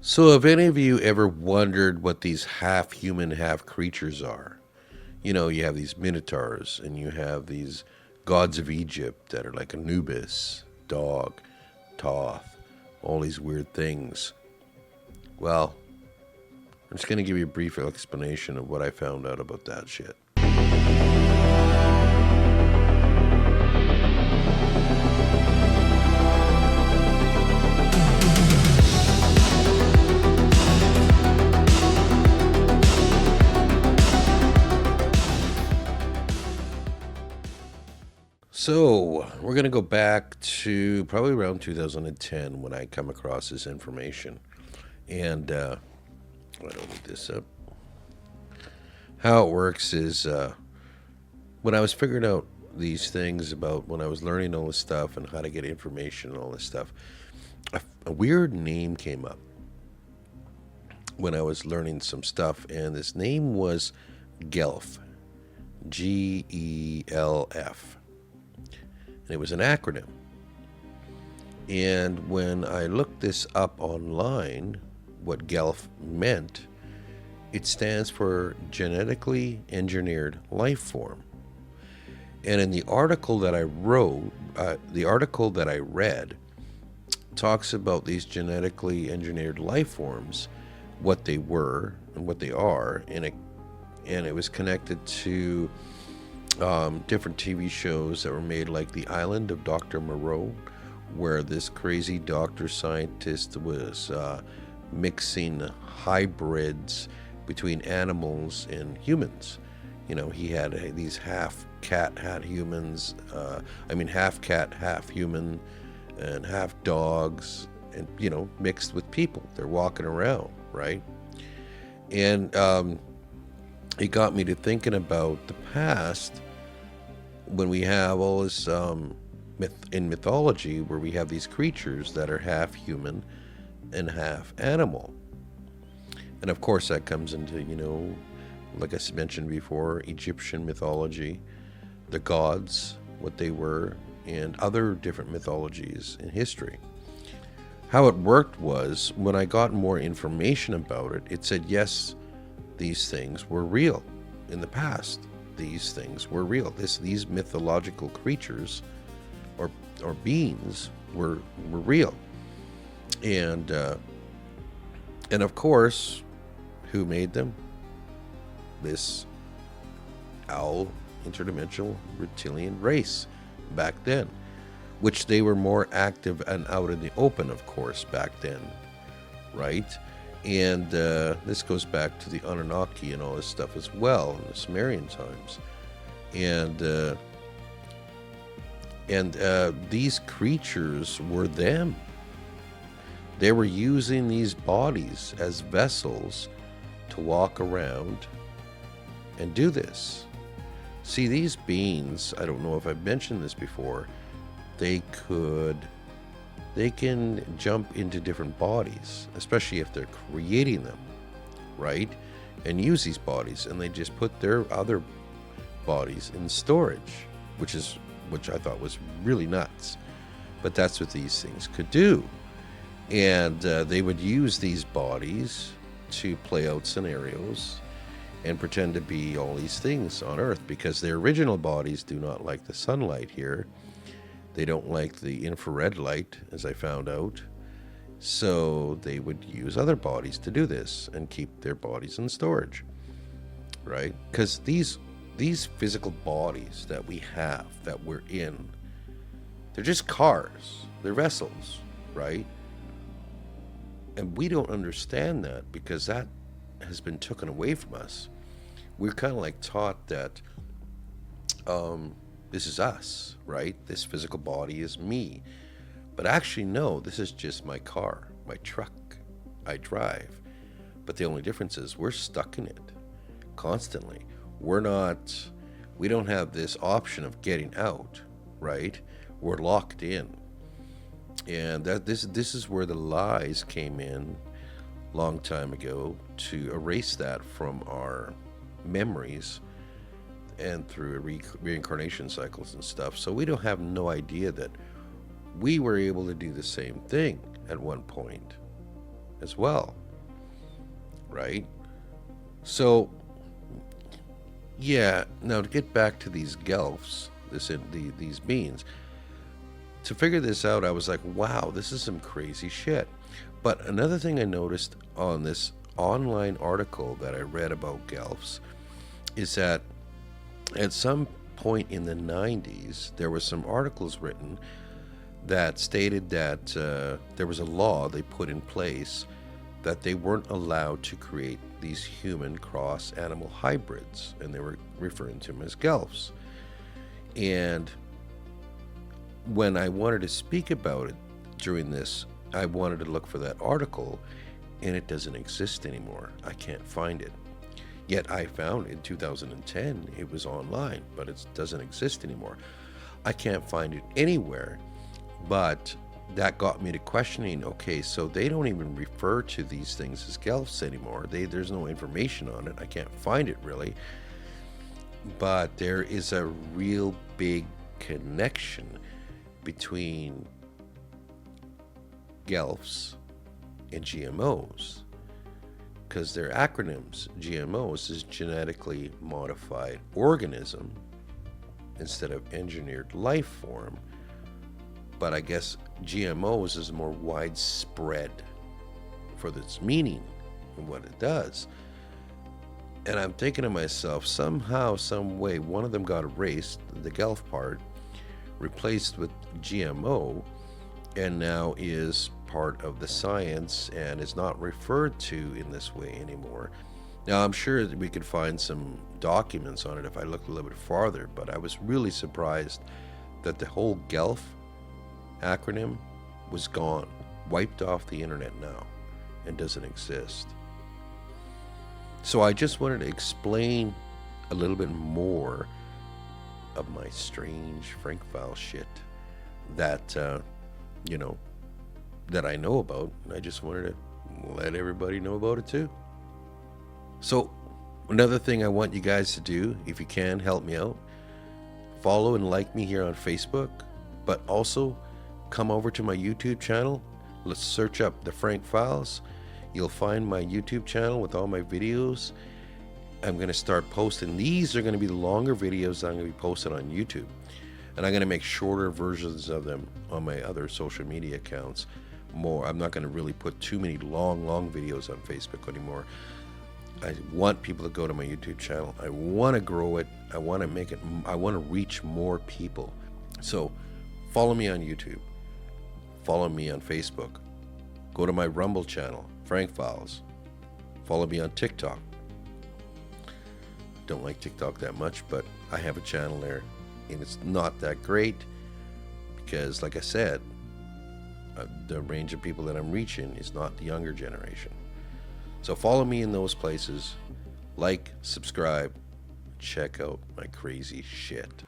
So, have any of you ever wondered what these half human, half creatures are? You have these minotaurs and you have these gods of Egypt that are like Anubis, Dog, Thoth, all these weird things. Well, I'm just going to give you a brief explanation of what I found out about that shit. So, we're going to go back to probably around 2010 when I come across this information. And I don't need this up. How it works is when I was figuring out these things about when I was learning all this stuff and how to get information and all this stuff, a weird name came up when I was learning some stuff, and this name was Gelf, Gelf, and it was an acronym. And when I looked this up online, what Gelf meant, it stands for genetically engineered life form. And in the article that I wrote, the article that I read talks about these genetically engineered life forms, what they were and what they are, and it was connected to different TV shows that were made, like The Island of Dr. Moreau, where this crazy doctor scientist was mixing hybrids between animals and humans. He had these half cat, half humans, half cat, half human, and half dogs, and, mixed with people. They're walking around, right? And it got me to thinking about the past when we have all this in mythology where we have these creatures that are half human and half animal. And of course that comes into, like I mentioned before, Egyptian mythology, the gods, what they were, and other different mythologies in history. How it worked was, when I got more information about it, it said, yes, these things were real in the past. These things were real. These mythological creatures or beings were real. And of course, who made them? This owl interdimensional reptilian race back then, which they were more active and out in the open, of course, back then, right? And this goes back to the Anunnaki and all this stuff as well, in the Sumerian times. And these creatures were them. They were using these bodies as vessels to walk around and do this. See, these beings, I don't know if I've mentioned this before, they can jump into different bodies, especially if they're creating them, right? And use these bodies, and they just put their other bodies in storage, which I thought was really nuts. But that's what these things could do. And they would use these bodies to play out scenarios and pretend to be all these things on Earth, because their original bodies do not like the sunlight here. They don't like the infrared light, as I found out. So they would use other bodies to do this and keep their bodies in storage, right? Because these physical bodies that we have, that we're in, they're just cars. They're vessels, right? And we don't understand that, because that has been taken away from us. We're kind of like taught that this is us, right? This physical body is me. But actually, no, this is just my car, my truck. I drive. But the only difference is we're stuck in it constantly. We don't have this option of getting out, right? We're locked in. And this is where the lies came in long time ago, to erase that from our memories and through reincarnation cycles and stuff. So we don't have no idea that we were able to do the same thing at one point, as well, right? So, yeah, now to get back to these Gelfs, these beings, to figure this out, I was like, wow, this is some crazy shit. But another thing I noticed on this online article that I read about Gelfs is that at some point in the 90s, there were some articles written that stated that there was a law they put in place that they weren't allowed to create these human cross animal hybrids, and they were referring to them as Gelfs. And when I wanted to speak about it during this, I wanted to look for that article, and it doesn't exist anymore. I can't find it. Yet I found in 2010 it was online, but it doesn't exist anymore. I can't find it anywhere. But that got me to questioning, okay, so they don't even refer to these things as Gelfs anymore. There's no information on it. I can't find it really. But there is a real big connection between Gelfs and GMOs, because their acronyms. GMOs is genetically modified organism instead of engineered life form. But I guess GMOs is more widespread for its meaning and what it does. And I'm thinking to myself, somehow, some way, one of them got erased, the Gelf part, replaced with GMO, and now is part of the science and is not referred to in this way anymore. Now, I'm sure that we could find some documents on it if I looked a little bit farther, but I was really surprised that the whole Gelf acronym was gone, wiped off the internet now, and doesn't exist. So I just wanted to explain a little bit more of my strange Frank File shit that, that I know about, and I just wanted to let everybody know about it too. So another thing I want you guys to do, if you can, help me out. Follow and like me here on Facebook, but also come over to my YouTube channel. Let's search up the Frank Files. You'll find my YouTube channel with all my videos. I'm going to start posting. These are going to be the longer videos that I'm going to be posting on YouTube. And I'm going to make shorter versions of them on my other social media accounts. I'm not going to really put too many long videos on Facebook anymore. I want people to go to my YouTube channel. I want to grow it. I want to make it. I want to reach more people. So follow me on YouTube. Follow me on Facebook. Go to my Rumble channel, Frank Files. Follow me on TikTok. Don't like TikTok that much, but I have a channel there, and it's not that great because, like I said, the range of people that I'm reaching is not the younger generation. So follow me in those places, like, subscribe, check out my crazy shit.